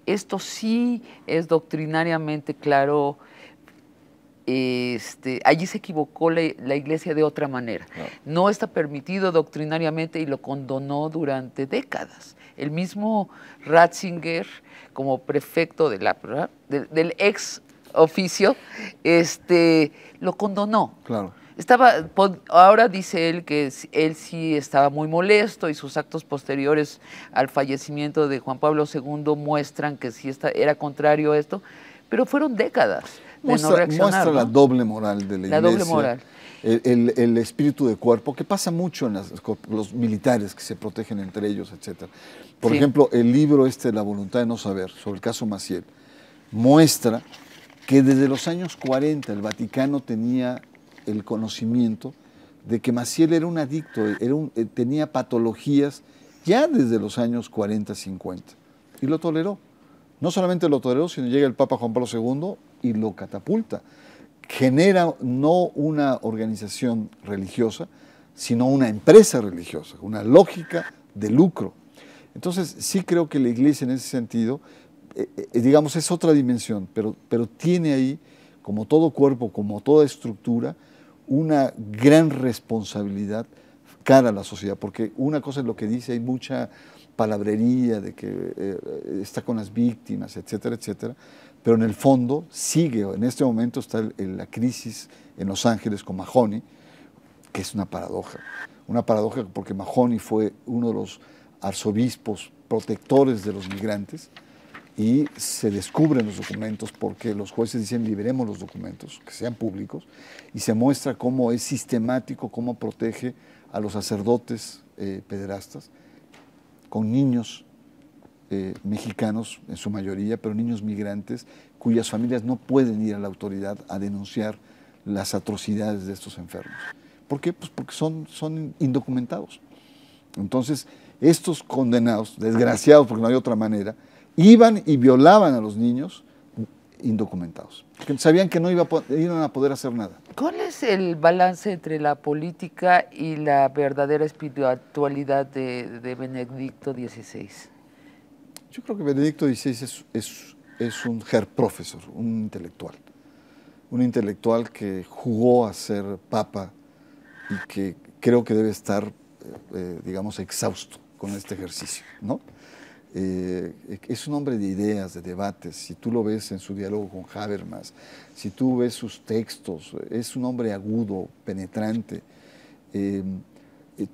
Speaker 3: Esto sí es doctrinariamente claro. Allí se equivocó la Iglesia de otra manera. No está permitido doctrinariamente y lo condonó durante décadas. El mismo Ratzinger, como prefecto del ex oficio, lo condonó.
Speaker 2: Claro.
Speaker 3: Ahora dice él que él sí estaba muy molesto y sus actos posteriores al fallecimiento de Juan Pablo II muestran que sí era contrario a esto, pero fueron décadas de no reaccionar.
Speaker 2: Muestra la doble moral de la Iglesia.
Speaker 3: La doble moral.
Speaker 2: El espíritu de cuerpo, que pasa mucho en los militares que se protegen entre ellos, etc. Por ejemplo, el libro La voluntad de no saber, sobre el caso Maciel, muestra que desde los años 40 el Vaticano tenía el conocimiento de que Maciel era un adicto, tenía patologías ya desde los años 40, 50, y lo toleró. No solamente lo toleró, sino llega el Papa Juan Pablo II y lo catapulta. Genera no una organización religiosa, sino una empresa religiosa, una lógica de lucro. Entonces, sí creo que la Iglesia en ese sentido, digamos, es otra dimensión, pero tiene ahí, como todo cuerpo, como toda estructura, una gran responsabilidad cara a la sociedad, porque una cosa es lo que dice, hay mucha palabrería de que está con las víctimas, etcétera, etcétera, pero en el fondo sigue, en este momento está la crisis en Los Ángeles con Mahony, que es una paradoja porque Mahony fue uno de los arzobispos protectores de los migrantes y se descubren los documentos porque los jueces dicen liberemos los documentos, que sean públicos, y se muestra cómo es sistemático, cómo protege a los sacerdotes pederastas con niños mexicanos en su mayoría, pero niños migrantes cuyas familias no pueden ir a la autoridad a denunciar las atrocidades de estos enfermos. ¿Por qué? Pues porque son indocumentados. Entonces, estos condenados, desgraciados porque no hay otra manera, iban y violaban a los niños indocumentados, porque sabían que no iban a poder hacer nada.
Speaker 3: ¿Cuál es el balance entre la política y la verdadera espiritualidad de Benedicto XVI?
Speaker 2: Yo creo que Benedicto XVI es un Herr Professor, un intelectual que jugó a ser papa y que creo que debe estar, digamos, exhausto con este ejercicio, ¿no? Es un hombre de ideas, de debates. Si tú lo ves en su diálogo con Habermas, si tú ves sus textos, es un hombre agudo, penetrante.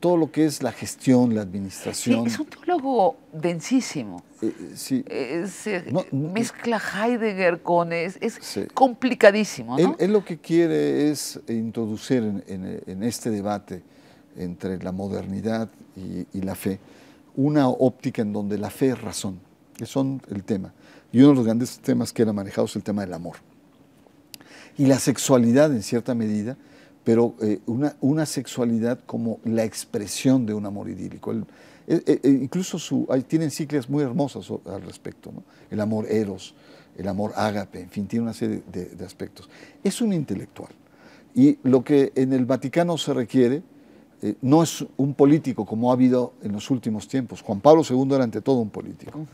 Speaker 2: Todo lo que es la gestión, la administración.
Speaker 3: Sí, es un teólogo densísimo.
Speaker 2: Sí.
Speaker 3: Mezcla Heidegger con... Es
Speaker 2: sí.
Speaker 3: Complicadísimo, ¿no?
Speaker 2: Él lo que quiere es introducir en este debate entre la modernidad y la fe una óptica en donde la fe es razón, que son el tema. Y uno de los grandes temas que él ha manejado es el tema del amor. Y la sexualidad en cierta medida, pero una sexualidad como la expresión de un amor idílico. Incluso tiene encíclicas muy hermosas al respecto, ¿no? El amor eros, el amor ágape, en fin, tiene una serie de aspectos. Es un intelectual. Y lo que en el Vaticano se requiere no es un político como ha habido en los últimos tiempos. Juan Pablo II era ante todo un político.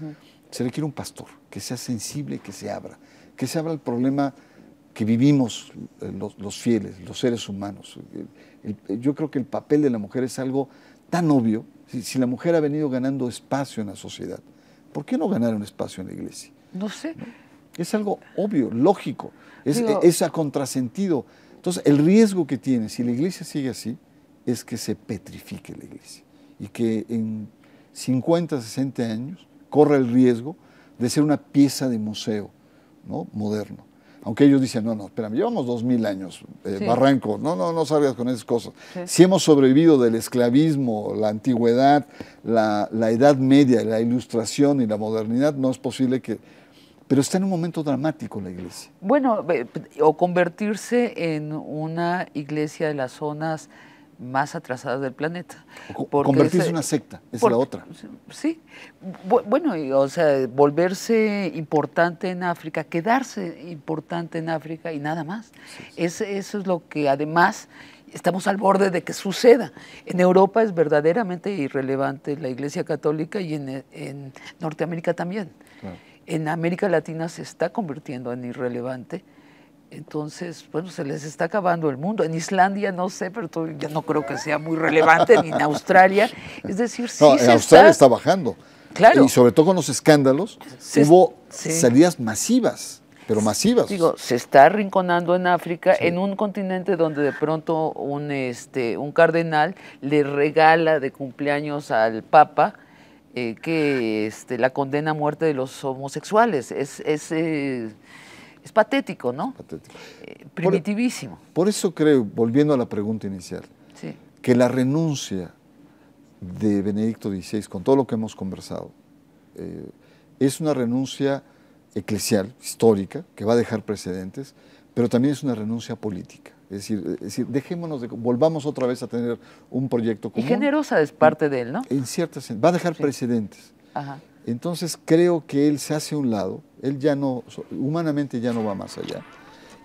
Speaker 2: Se requiere un pastor que sea sensible, que se abra el problema que vivimos los fieles, los seres humanos. Yo creo que el papel de la mujer es algo tan obvio. Si la mujer ha venido ganando espacio en la sociedad, ¿por qué no ganar un espacio en la iglesia?
Speaker 3: No sé.
Speaker 2: Es algo obvio, lógico, es a contrasentido. Entonces, el riesgo que tiene, si la iglesia sigue así, es que se petrifique la iglesia y que en 50, 60 años corra el riesgo de ser una pieza de museo, ¿no? Moderno. Aunque ellos dicen, no, espérame, llevamos 2000 años, sí. Barranco, no salgas con esas cosas. Sí. Si hemos sobrevivido del esclavismo, la antigüedad, la Edad Media, la Ilustración y la modernidad, no es posible que... Pero está en un momento dramático la iglesia.
Speaker 3: Bueno, o convertirse en una iglesia de las zonas más atrasadas del planeta.
Speaker 2: Convertirse en una secta, es la otra.
Speaker 3: Sí, bueno, o sea, volverse importante en África, quedarse importante en África y nada más. Sí. Eso es lo que además estamos al borde de que suceda. En Europa es verdaderamente irrelevante la Iglesia Católica y en Norteamérica también. Claro. En América Latina se está convirtiendo en irrelevante. Entonces, bueno, se les está acabando el mundo. En Islandia no sé, pero ya no creo que sea muy relevante, ni en Australia. Es decir, sí
Speaker 2: en Australia está bajando.
Speaker 3: Claro.
Speaker 2: Y sobre todo con los escándalos, hubo salidas masivas, pero masivas.
Speaker 3: Digo, se está arrinconando en África, en un continente donde de pronto un cardenal le regala de cumpleaños al Papa que la condena a muerte de los homosexuales. Es patético, ¿no? Patético. Primitivísimo.
Speaker 2: Por eso creo, volviendo a la pregunta inicial, sí, que la renuncia de Benedicto XVI, con todo lo que hemos conversado, es una renuncia eclesial, histórica, que va a dejar precedentes, pero también es una renuncia política. Es decir, volvamos otra vez a tener un proyecto común.
Speaker 3: Y generosa es parte de él, ¿no?
Speaker 2: En cierta sentido, va a dejar precedentes. Ajá. Entonces creo que él se hace a un lado, él ya no, humanamente ya no va más allá,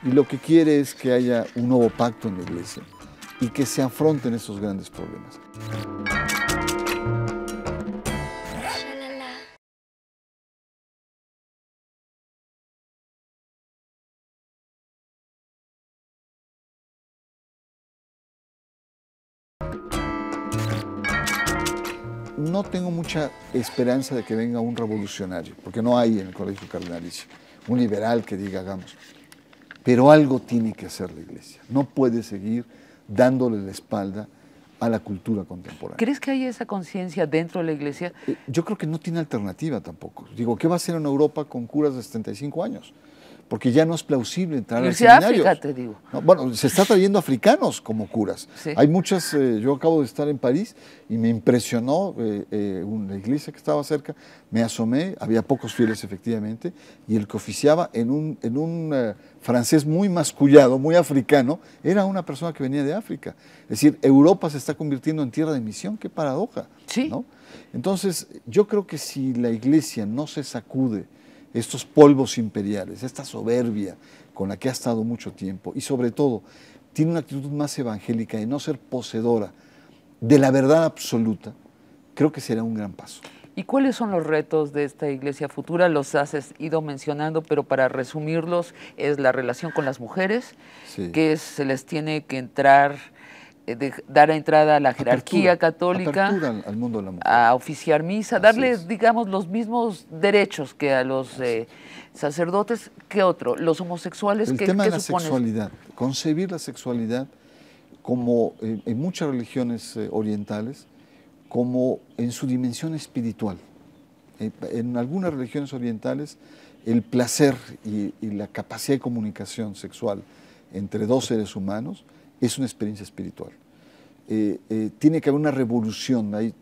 Speaker 2: y lo que quiere es que haya un nuevo pacto en la iglesia y que se afronten esos grandes problemas. No tengo mucha esperanza de que venga un revolucionario, porque no hay en el colegio cardenalicio. un liberal que diga hagamos. Pero algo tiene que hacer la Iglesia. No puede seguir dándole la espalda a la cultura contemporánea.
Speaker 3: ¿Crees que hay esa conciencia dentro de la Iglesia?
Speaker 2: Yo creo que no tiene alternativa tampoco. Digo, ¿qué va a hacer en Europa con curas de 75 años? Porque ya no es plausible entrar al seminario.
Speaker 3: África, te digo.
Speaker 2: No, bueno, se está trayendo africanos como curas.
Speaker 3: Sí.
Speaker 2: Hay muchas, yo acabo de estar en París y me impresionó una iglesia que estaba cerca, me asomé, había pocos fieles efectivamente, y el que oficiaba en un francés muy mascullado, muy africano, era una persona que venía de África. Es decir, Europa se está convirtiendo en tierra de misión, qué paradoja.
Speaker 3: Sí.
Speaker 2: ¿No? Entonces, yo creo que si la iglesia no se sacude estos polvos imperiales, esta soberbia con la que ha estado mucho tiempo y sobre todo tiene una actitud más evangélica de no ser poseedora de la verdad absoluta, creo que será un gran paso.
Speaker 3: ¿Y cuáles son los retos de esta iglesia futura? Los has ido mencionando, pero para resumirlos es la relación con las mujeres,
Speaker 2: Sí.
Speaker 3: que se les tiene que dar entrada a la jerarquía católica,
Speaker 2: apertura al mundo de la mujer.
Speaker 3: a oficiar misa,
Speaker 2: Así
Speaker 3: darle,
Speaker 2: es.
Speaker 3: digamos, los mismos derechos que a los sacerdotes. ¿Qué otro? Los homosexuales,
Speaker 2: El
Speaker 3: ¿qué
Speaker 2: tema de la
Speaker 3: supones?
Speaker 2: sexualidad, concebir la sexualidad como en muchas religiones orientales, como en su dimensión espiritual. En algunas religiones orientales el placer y la capacidad de comunicación sexual entre dos seres humanos es una experiencia espiritual. Tiene que haber una revolución, ahí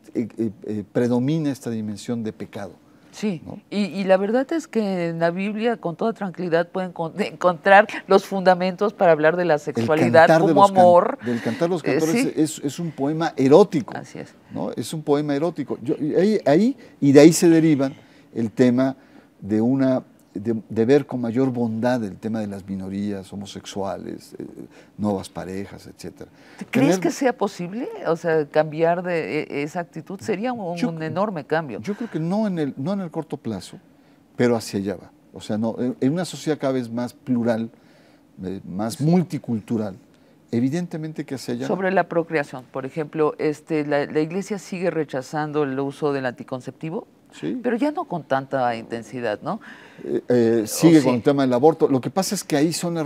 Speaker 2: predomina esta dimensión de pecado.
Speaker 3: Sí,
Speaker 2: ¿no?
Speaker 3: y la verdad es que en la Biblia con toda tranquilidad pueden encontrar los fundamentos para hablar de la sexualidad como amor.
Speaker 2: Del Cantar de los Cantores
Speaker 3: sí.
Speaker 2: es un poema erótico.
Speaker 3: Así es.
Speaker 2: ¿No? Es un poema erótico. Y de ahí se derivan el tema de ver con mayor bondad el tema de las minorías homosexuales, nuevas parejas, etc.
Speaker 3: ¿Crees que sea posible? O sea, cambiar de esa actitud sería un enorme cambio.
Speaker 2: Yo creo que no en el corto plazo, pero hacia allá va. O sea, no, en una sociedad cada vez más plural, más multicultural, evidentemente que hacia allá va.
Speaker 3: Sobre la procreación, por ejemplo, la Iglesia sigue rechazando el uso del anticonceptivo.
Speaker 2: Sí.
Speaker 3: Pero ya no con tanta intensidad, ¿no?
Speaker 2: Sigue con el tema del aborto. Lo que pasa es que ahí son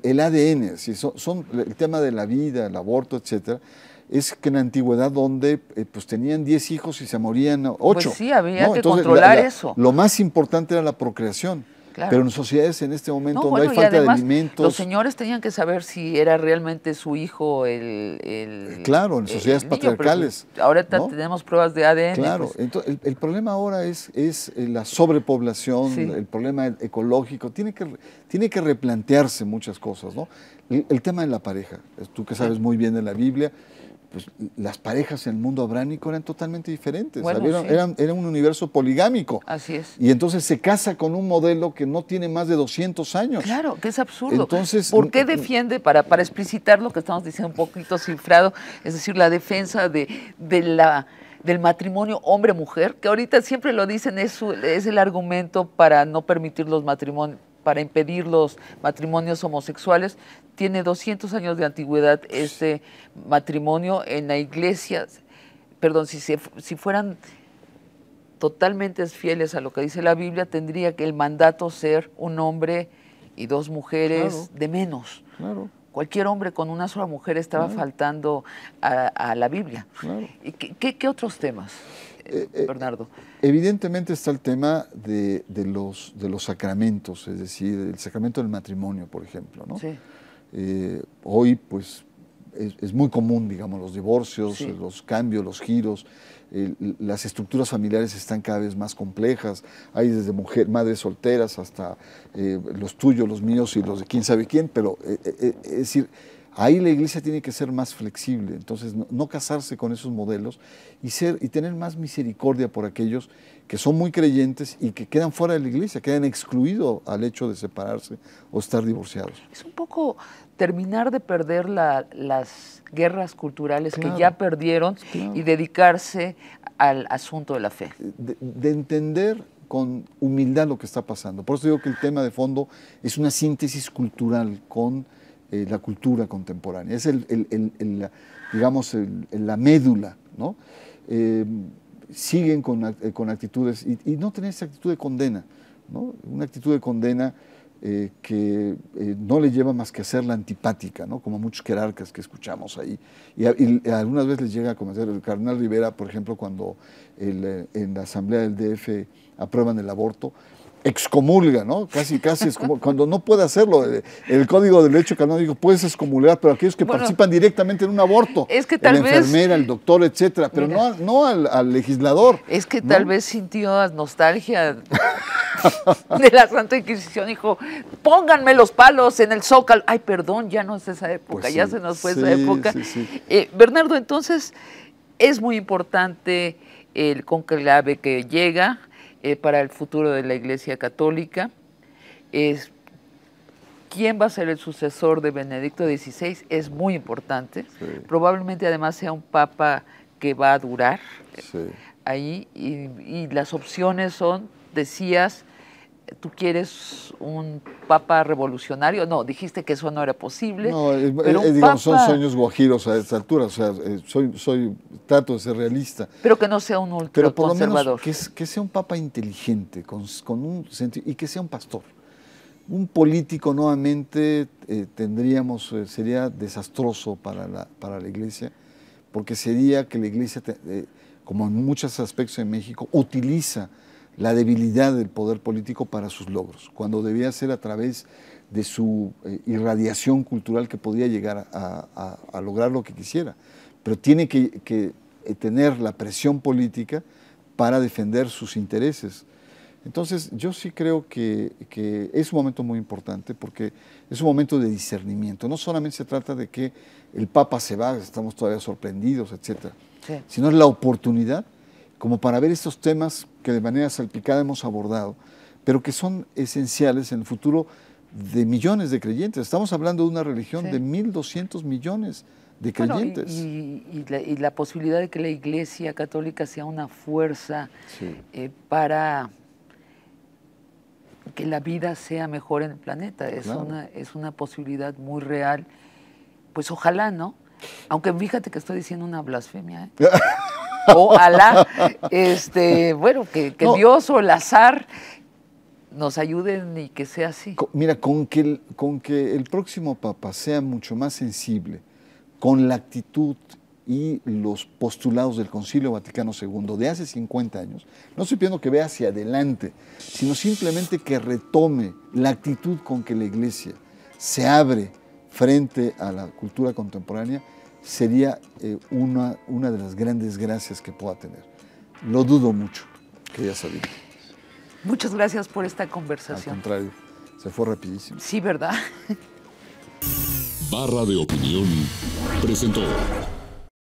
Speaker 2: el ADN, ¿sí? son el tema de la vida, el aborto, etcétera. Es que en la antigüedad donde pues tenían 10 hijos y se morían 8.
Speaker 3: Pues sí, había
Speaker 2: ¿no?
Speaker 3: que
Speaker 2: Entonces,
Speaker 3: controlar eso.
Speaker 2: Lo más importante era la procreación.
Speaker 3: Claro.
Speaker 2: Pero en sociedades en este momento donde
Speaker 3: bueno,
Speaker 2: hay falta
Speaker 3: además,
Speaker 2: de alimentos.
Speaker 3: los señores tenían que saber si era realmente su hijo
Speaker 2: claro, en sociedades patriarcales.
Speaker 3: Ahora
Speaker 2: ¿no?
Speaker 3: tenemos pruebas de ADN.
Speaker 2: Claro,
Speaker 3: pues.
Speaker 2: entonces el problema ahora es la sobrepoblación,
Speaker 3: Sí.
Speaker 2: el problema ecológico. Tiene que replantearse muchas cosas, ¿no? El tema de la pareja. Tú que sabes muy bien de la Biblia, pues las parejas en el mundo abránico eran totalmente diferentes.
Speaker 3: Bueno, sí.
Speaker 2: Era un universo poligámico.
Speaker 3: Así es.
Speaker 2: Y entonces se casa con un modelo que no tiene más de 200 años.
Speaker 3: Claro, que es absurdo.
Speaker 2: Entonces,
Speaker 3: ¿por qué defiende, para explicitar lo que estamos diciendo un poquito cifrado, es decir, la defensa del matrimonio hombre-mujer, que ahorita siempre lo dicen, es el argumento para no permitir los matrimonios, para impedir los matrimonios homosexuales? Tiene 200 años de antigüedad este matrimonio en la iglesia. Perdón, si fueran totalmente fieles a lo que dice la Biblia, tendría que el mandato ser un hombre y 2 mujeres,
Speaker 2: claro,
Speaker 3: de menos.
Speaker 2: Claro.
Speaker 3: Cualquier hombre con una sola mujer estaba faltando a la Biblia.
Speaker 2: Claro.
Speaker 3: ¿Y qué otros temas, Bernardo?
Speaker 2: Evidentemente está el tema de los sacramentos, es decir, el sacramento del matrimonio, por ejemplo, ¿no?
Speaker 3: Sí.
Speaker 2: Hoy, pues, es muy común, digamos, los divorcios,
Speaker 3: Sí.
Speaker 2: los cambios, los giros, las estructuras familiares están cada vez más complejas, hay desde madres solteras hasta los tuyos, los míos y los de quién sabe quién, pero es decir, ahí la iglesia tiene que ser más flexible, entonces no casarse con esos modelos y tener más misericordia por aquellos que son muy creyentes y que quedan fuera de la iglesia, quedan excluidos al hecho de separarse o estar divorciados.
Speaker 3: Es un poco terminar de perder las guerras culturales
Speaker 2: Claro,
Speaker 3: que ya perdieron,
Speaker 2: claro,
Speaker 3: y dedicarse al asunto de la fe.
Speaker 2: de entender con humildad lo que está pasando. Por eso digo que el tema de fondo es una síntesis cultural con la cultura contemporánea. Es digamos, la médula, ¿no? Siguen con actitudes, y no tener esa actitud de condena, ¿no? Una actitud de condena que no le lleva más que a ser la antipática, ¿no? Como muchos jerarcas que escuchamos ahí. Y algunas veces les llega a comentar el cardenal Rivera, por ejemplo, cuando en la asamblea del DF aprueban el aborto, excomulga, ¿no? Casi es como cuando no puede hacerlo. El Código de Derecho Canónico puedes excomulgar, pero aquellos que participan directamente en un aborto,
Speaker 3: es que tal
Speaker 2: la enfermera, el doctor, etcétera, pero
Speaker 3: mira,
Speaker 2: no al legislador.
Speaker 3: Es que
Speaker 2: ¿no?
Speaker 3: tal vez sintió nostalgia de la Santa Inquisición, dijo, pónganme los palos en el Zócalo. Ay, perdón, ya no es esa época,
Speaker 2: Pues
Speaker 3: ya
Speaker 2: sí,
Speaker 3: se nos fue
Speaker 2: sí,
Speaker 3: esa época.
Speaker 2: sí.
Speaker 3: Bernardo, entonces, es muy importante el conclave que llega para el futuro de la Iglesia Católica. ¿Quién va a ser el sucesor de Benedicto XVI? Es muy importante.
Speaker 2: Sí.
Speaker 3: Probablemente además sea un papa que va a durar ahí, y las opciones son, decías, ¿tú quieres un papa revolucionario? No, dijiste que eso no era posible.
Speaker 2: No,
Speaker 3: pero
Speaker 2: digamos, son sueños guajiros a esta altura, o sea, trato de ser realista.
Speaker 3: Pero que no sea un
Speaker 2: Pero por lo
Speaker 3: ultraconservador.
Speaker 2: menos que sea un papa inteligente, con un sentido, y que sea un pastor. Un político nuevamente sería desastroso para la Iglesia, porque sería que la Iglesia, como en muchos aspectos en México, utiliza la debilidad del poder político para sus logros, cuando debía ser a través de su irradiación cultural que podía llegar a lograr lo que quisiera. Pero tiene que tener la presión política para defender sus intereses. Entonces, yo sí creo que es un momento muy importante, porque es un momento de discernimiento. No solamente se trata de que el Papa se va, estamos todavía sorprendidos, etcétera, sino es la oportunidad como para ver estos temas que de manera salpicada hemos abordado, pero que son esenciales en el futuro de millones de creyentes. Estamos hablando de una religión de 1.200 millones de creyentes.
Speaker 3: Bueno, y la posibilidad de que la Iglesia Católica sea una fuerza para que la vida sea mejor en el planeta. Es una posibilidad muy real. Pues ojalá, ¿no? Aunque fíjate que estoy diciendo una blasfemia, ¿eh? O Alá, bueno, que Dios o el azar nos ayuden y que sea así.
Speaker 2: Mira, con que el próximo Papa sea mucho más sensible con la actitud y los postulados del Concilio Vaticano II de hace 50 años, no estoy pidiendo que vea hacia adelante, sino simplemente que retome la actitud con que la Iglesia se abre frente a la cultura contemporánea, sería una de las grandes gracias que pueda tener. Lo dudo mucho, que ya sabía.
Speaker 3: Muchas gracias por esta conversación.
Speaker 2: Al contrario, se fue rapidísimo.
Speaker 3: Sí, ¿verdad?
Speaker 1: Barra de Opinión presentó.